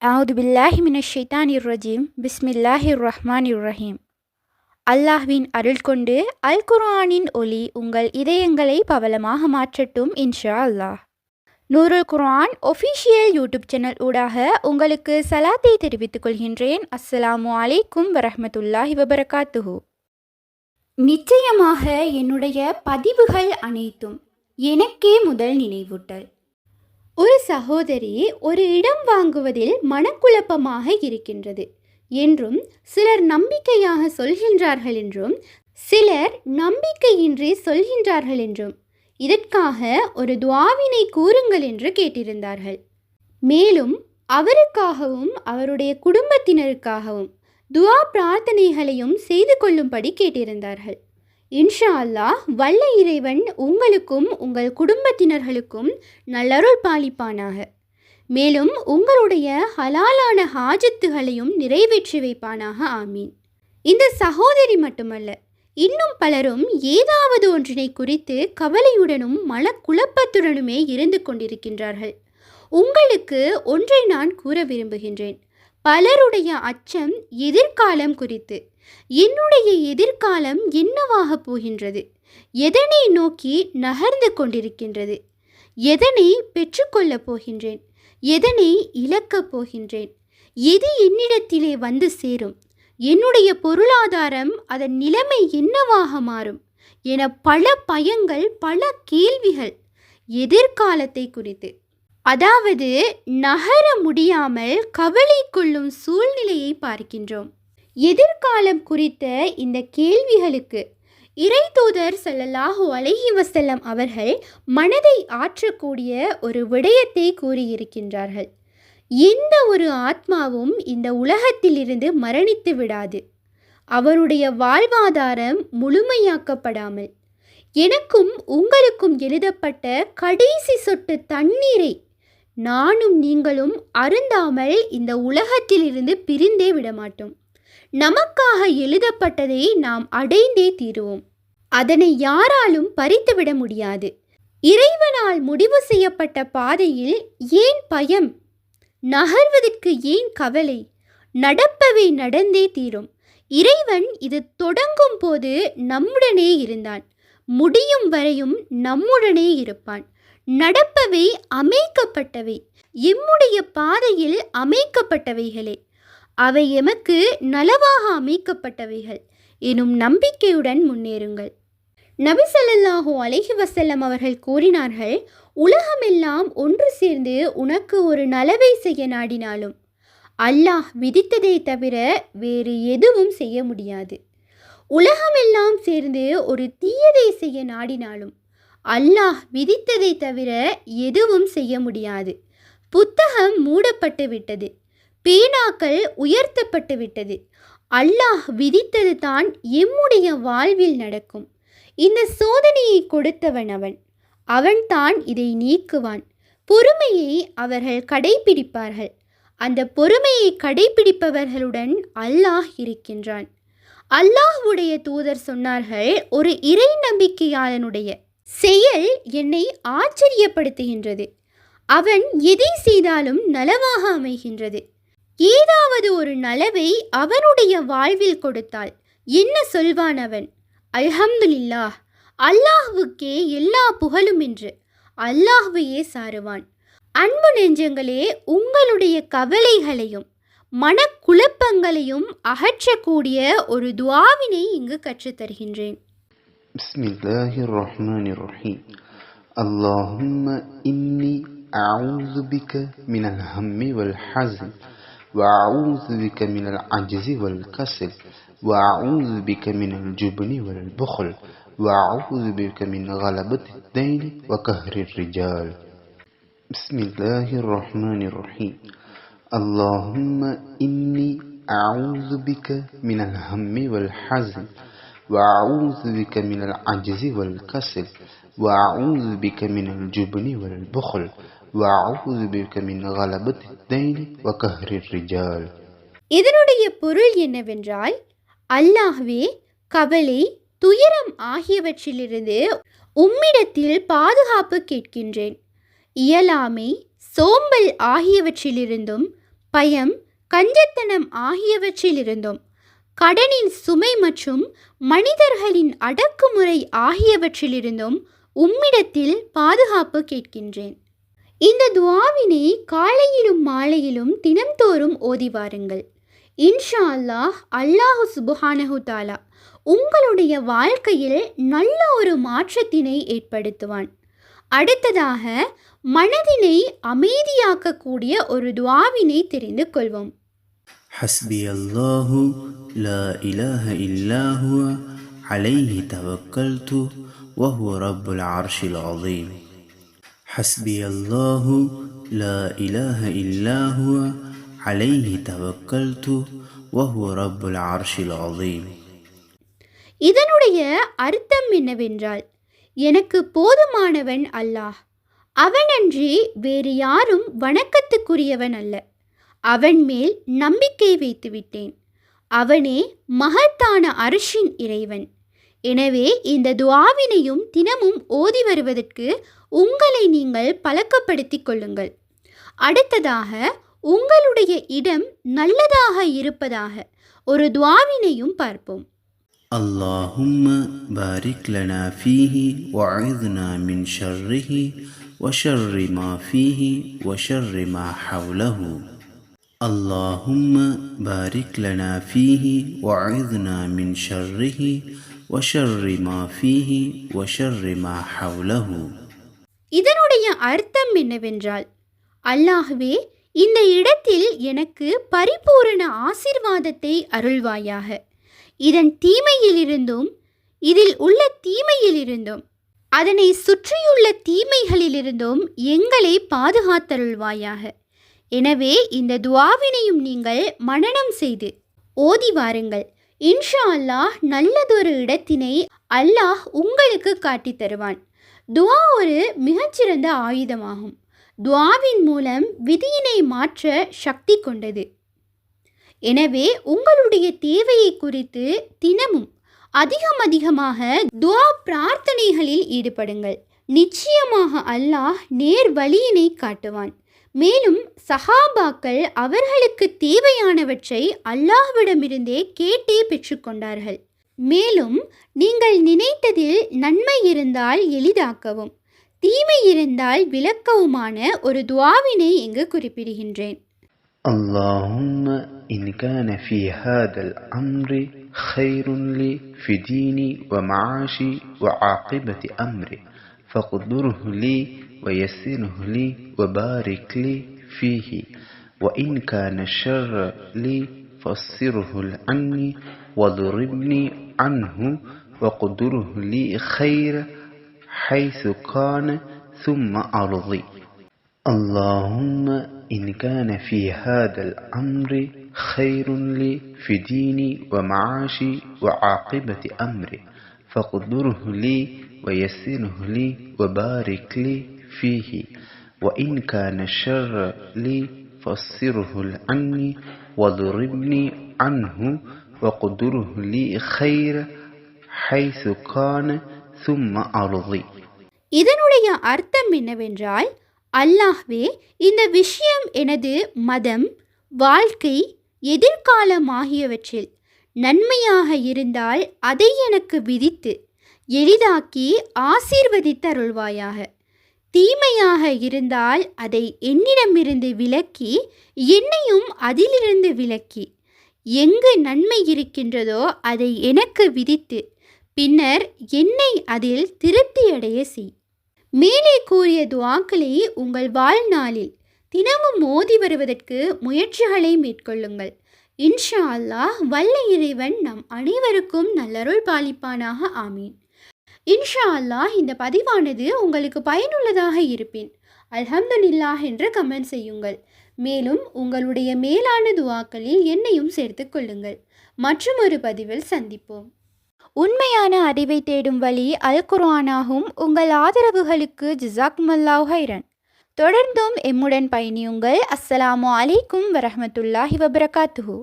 அவுது பில்லாஹி மினஷ் ஷைத்தானிர் ரஜீம் பிஸ்மில்லாஹிர் ரஹ்மானிர் ரஹீம். அல்லாஹ்வின் அருள் கொண்டு அல் குர்ஆனின் ஒளி உங்கள் இதயங்களை பவளமாக மாற்றட்டும் இன்ஷா அல்லாஹ். நூருல் குர்ஆன் ஒஃபிஷியல் யூடியூப் சேனல் ஊடாக உங்களுக்கு சலாத்தை தெரிவித்துக் கொள்கின்றேன். அஸ்ஸலாமு அலைக்கும் வரஹ்மத்துல்லாஹி வபரகாத்துஹு. நிச்சயமாக என்னுடைய பதிவுகள் அனைத்தும் எனக்கே முதல் நினைவூட்டல். ஒரு சகோதரி ஒரு இடம் வாங்குவதில் மனக்குழப்பமாக இருக்கின்றது என்றும், சிலர் நம்பிக்கையாக சொல்கின்றார்கள் என்றும், சிலர் நம்பிக்கையின்றி சொல்கின்றார்கள் என்றும், இதற்காக ஒரு துஆவினை கூறுங்கள் என்று கேட்டிருந்தார்கள். மேலும் அவருக்காகவும் அவருடைய குடும்பத்தினருக்காகவும் துஆ பிரார்த்தனைகளையும் செய்து கொள்ளும்படி கேட்டிருந்தார்கள். இன்ஷா அல்லாஹ் வல்ல இறைவன் உங்களுக்கும் உங்கள் குடும்பத்தினர்களுக்கும் நல்லருள் பாலிப்பானாக. மேலும் உங்களுடைய ஹலாலான ஹாஜத்துகளையும் நிறைவேற்றி வைப்பானாக. ஆமீன். இந்த சகோதரி மட்டுமல்ல, இன்னும் பலரும் ஏதாவது ஒன்றினை குறித்து கவலையுடனும் மனக்குழப்பத்துடனுமே இருந்து கொண்டிருக்கின்றார்கள். உங்களுக்கு ஒன்றை நான் கூற விரும்புகின்றேன். பலருடைய அச்சம் எதிர்காலம் குறித்து. என்னுடைய எதிர்காலம் என்னவாக போகின்றது? எதனை நோக்கி நகர்ந்து கொண்டிருக்கின்றது? எதனை பெற்றுக்கொள்ளப் போகின்றேன்? எதனை இழக்கப் போகின்றேன்? எது என்னிடத்திலே வந்து சேரும்? என்னுடைய பொருளாதாரம், அதன் நிலைமை என்னவாக மாறும் என பல பயங்கள், பல கேள்விகள் எதிர்காலத்தை குறித்து. அதாவது நகர முடியாமல் கவலை கொள்ளும் சூழ்நிலையை பார்க்கின்றோம். எதிர்காலம் குறித்த இந்த கேள்விகளுக்கு இறை தூதர் ஸல்லல்லாஹு அலைஹி வஸல்லம் அவர்கள் மனதை ஆற்றக்கூடிய ஒரு விடயத்தை கூறியிருக்கின்றார்கள். எந்த ஒரு ஆத்மாவும் இந்த உலகத்திலிருந்து மரணித்து விடாது, அவருடைய வாழ்வாதாரம் முழுமையாக்கப்படாமல். எனக்கும் உங்களுக்கும் எழுதப்பட்ட கடைசி சொட்டு தண்ணீரை நானும் நீங்களும் அருந்தாமல் இந்த உலகத்திலிருந்து பிரிந்தே விடமாட்டோம். நமக்காக எழுதப்பட்டதை நாம் அடைந்தே தீருவோம். அதனை யாராலும் பறித்துவிட முடியாது. இறைவனால் முடிவு செய்யப்பட்ட பாதையில் ஏன் பயம்? நகர்வதற்கு ஏன் கவலை? நடப்பவை நடந்தே தீரும். இறைவன் இது தொடங்கும் போது நம்முடனே இருந்தான், முடியும் வரையும் நம்முடனே இருப்பான். நடப்பவை அமைக்கப்பட்டவை, எம்முடைய பாதையில் அமைக்கப்பட்டவைகளே. அவை எமக்கு நலவாக அமைக்கப்பட்டவைகள் எனும் நம்பிக்கையுடன் முன்னேறுங்கள். நபி ஸல்லல்லாஹு அலைஹி வஸல்லம் அவர்கள் கூறினார்கள், உலகமெல்லாம் ஒன்று சேர்ந்து உனக்கு ஒரு நலவை செய்ய நாடினாலும் அல்லாஹ் விதித்ததை தவிர வேறு எதுவும் செய்ய முடியாது. உலகமெல்லாம் சேர்ந்து ஒரு தீயதை செய்ய நாடினாலும் அல்லாஹ் விதித்ததை தவிர எதுவும் செய்ய முடியாது. புத்தகம் மூடப்பட்டு விட்டது, பேனாக்கள் உயர்த்தப்பட்டு விட்டது. அல்லாஹ் விதித்தது தான் எம்முடைய வாழ்வில் நடக்கும். இந்த சோதனையை கொடுத்தவன் அவன், அவன்தான் இதை நீக்குவான். பொறுமையை அவர்கள் கடைபிடிப்பார்கள். அந்த பொறுமையை கடைபிடிப்பவர்களுடன் அல்லாஹ் இருக்கின்றான். அல்லாஹ்வுடைய தூதர் சொன்னார்கள், ஒரு இறை நம்பிக்கையாளனுடைய செயல் என்னை ஆச்சரியப்படுத்துகின்றது. அவன் எதை செய்தாலும் நலவாக அமைகின்றது. ஏதாவது ஒரு நலவை அவனுடைய வாழ்வில் கொடுத்தால் என்ன சொல்வான் அவன்? அல்ஹம்துலில்லாஹ், அல்லாஹ்வுக்கே எல்லா புகழும் என்று அல்லாஹ்வையே சாருவான். அன்பு நெஞ்சங்களே, உங்களுடைய கவலைகளையும் மனக்குழப்பங்களையும் அகற்றக்கூடிய ஒரு துஆவினை இங்கு கற்றுத்தருகின்றேன். பிஸ்மில்லாஹிர் ரஹ்மானிர் ரஹீம். அல்லாஹும்ம இன்னி அஊது பிக மினல் ஹம்மி வல் ஹஸன் وأعوذ بك من العجز والكسل وأعوذ بك من الجبن والبخل وأعوذ بك من غلبة الدين وقهر الرجال. بسم الله الرحمن الرحيم. اللهم إني أعوذ بك من الهم والحزن وأعوذ بك من العجز والكسل وأعوذ بك من الجبن والبخل وأعوذ بك من غلبة الدين وقهر الرجال. இதனுடைய பொருள் என்னவென்றால், அல்லாஹ்வே, கவலை, துயரம் ஆகியவற்றிலிருந்து உம்மிடத்தில் பாதுகாப்பு கேட்கின்றேன். இயலாமை, சோம்பல் ஆகியவற்றிலிருந்தும் பயம், கஞ்சத்தனம் ஆகியவற்றிலிருந்தும், கடனின் சுமை மற்றும் மனிதர்களின் அடக்குமுறை ஆகியவற்றிலிருந்தும் உம்மிடத்தில் பாதுகாப்பு கேட்கின்றேன். இந்த துஆவினை காலையிலும் மாலையிலும் தினம்தோறும் ஓதி வாருங்கள். இன்ஷா அல்லாஹ், அல்லாஹு சுப்ஹானஹு தஆலா உங்களுடைய வாழ்க்கையில் நல்ல ஒரு மாற்றத்தினை ஏற்படுத்துவான். அடுத்ததாக மனதினை அமைதியாக்கக்கூடிய ஒரு துஆவினை தெரிந்து கொள்வோம். حسبي الله لا إله إلا هو عليه توكلت وهو رب العرش العظيم. حسبي الله لا إله إلا هو عليه توكلت وهو رب العرش العظيم. இதனுடைய அர்த்தம் என்னவென்றால், எனக்கு போதுமானவன் அல்லாஹ், அவனன்றி வேறு யாரும் வணக்கத்துக்குரியவன் அல்ல. அவன் மேல் நம்பிக்கை வைத்துவிட்டேன். அவனே மகத்தான அர்ஷின் இறைவன். எனவே இந்த துஆவினையும் தினமும் ஓதி வருவதற்கு உங்களை நீங்கள் பழக்கப்படுத்திக் கொள்ளுங்கள். அடுத்ததாக உங்களுடைய இடம் நல்லதாக இருப்பதாக ஒரு துஆவினையும் பார்ப்போம். اللهم بارك لنا فيه وعذنا من شره وشر ما فيه وشر ما حوله. اللهم بارك لنا فيه وعذنا من شره وشر ما فيه وشر ما حوله. இதனுடைய அர்த்தம் என்னவென்றால், அல்லாஹ்வே, இந்த இடத்தில் எனக்கு பரிபூரண ஆசீர்வாதத்தை அருள்வாயாக. இதன் தீமையிலிருந்தும், இதில் உள்ள தீமையிலிருந்தும், அதனை சுற்றியுள்ள தீமைகளிலிருந்தும் எங்களை பாதுகாத்தருள்வாயாக. எனவே இந்த துஆவினையும் நீங்கள் மனனம் செய்து ஓதி வாருங்கள். இன்ஷா அல்லாஹ் நல்லதொரு இடத்தினை அல்லாஹ் உங்களுக்கு காட்டி தருவான். துஆ ஒரு மிகச்சிறந்த ஆயுதமாகும். துஆவின் மூலம் விதியினை மாற்ற சக்தி கொண்டது. எனவே உங்களுடைய தேவையை குறித்து தினமும் அதிகமாக துஆ பிரார்த்தனைகளில் ஈடுபடுங்கள். நிச்சயமாக அல்லாஹ் நேர் வழியினை காட்டுவான். மேலும் சஹாபாக்கள் அவர்களுக்கு தேவையானவற்றை அல்லாஹ்விடமிருந்தே கேட்டே பெற்றுக்கொண்டார்கள். மேலும் நீங்கள் நினைத்ததில் நன்மை இருந்தால் எளிதாக்கவும், தீமை இருந்தால் விளக்கவுமான ஒரு துஆவினை இங்கு குறிப்பிடுகின்றேன். اللهم إن كان في هذا الأمر خير لي في ديني ومعاشي وعاقبة أمري فاقدره لي ويسره لي وبارك لي فيه وإن كان شر لي فاصره عني واضربني عنه وقدره لي خير حيث كان ثم أرضي. اللهم إن كان في هذا الأمر خير لي في ديني ومعاشي وعاقبة أمري فاقدره لي ويسره لي وبارك لي فيه وإن كان شر لي فاصره عني واضربني عنه وقدره لي خير حيث كان ثم أرضي. இதனுடைய அர்த்தம் என்னவென்றால், அல்லாஹ்வே, இந்த விஷயம் எனது மதம், வாழ்க்கை, எதிர்காலம் ஆகியவற்றில் நன்மையாக இருந்தால் அதை எனக்கு விதித்து எளிதாக்கி ஆசீர்வதித்தருள்வாயாக. தீமையாக இருந்தால் அதை என்னிடமிருந்து விலக்கி என்னையும் அதிலிருந்து விலக்கி, எங்கு நன்மை இருக்கின்றதோ அதை எனக்கு விதித்து பின்னர் என்னை அதில் திருப்தியடைய செய். மேலே கூறிய துஆக்களை உங்கள் வாழ்நாளில் தினமும் ஓதி வருவதற்கு முயற்சிகளை மேற்கொள்ளுங்கள். இன்ஷா அல்லாஹ், வல்ல இறைவன் நம் அனைவருக்கும் நல்லருள் பாலிப்பானாக. ஆமீன். இன்ஷா அல்லாஹ், இந்த பதிவானது உங்களுக்கு பயனுள்ளதாக இருப்பின் அல்ஹம்துலில்லாஹ் என்று கமெண்ட் செய்யுங்கள். மேலும் உங்களுடைய மேலான துஆக்களில் என்னையும் சேர்த்து கொள்ளுங்கள். மற்றும் ஒரு பதிவில் சந்திப்போம். உண்மையான அறிவை தேடும் வழி அல் குர்ஆனாகும். உங்கள் ஆதரவுகளுக்கு ஜஸாக்குமுல்லாஹ் ஹைரன். தொடர்ந்தும் எம்முடன் பயணியுங்கள். அஸ்ஸலாமு அலைக்கும் வரஹ்மத்துல்லாஹி வபரகாத்துஹு.